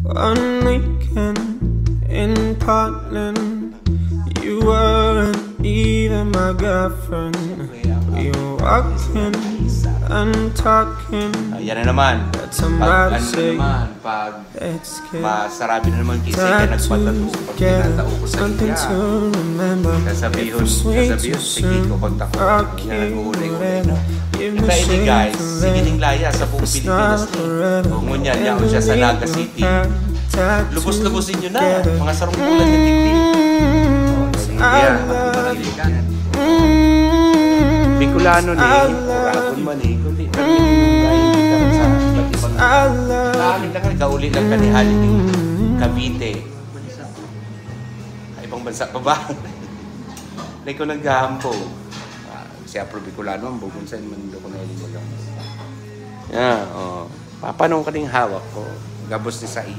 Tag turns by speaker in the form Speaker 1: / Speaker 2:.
Speaker 1: One weekend in Portland, you weren't even my girlfriend. We were walking and talking.
Speaker 2: Yan na naman. Pag ano naman, pag masarabi na naman kasi ka nagpatato pag tinatao ko sa iya. Sasabihin, sige ko kontak ko. Nag-uulay-ulay na. Iba ini guys, sige ning laya sa buong Pilipinas ni. Kung niya, niya siya sa Naga City. Lubos-lubosin nyo na, mga sarungkulan yung tigil. Bicolano ni, Oragon man eh, kundi naging sa iba't ibang namin lang ka, kauli lang ka ni Haliday, Cavite. Ibang bansa pa ba? Like ko naghahampo. Si Apro Bicolano, ang bugunsan man doon ko na ilig mo lang. Yan, papanong ka ning hawak ko, gabos ni Sai.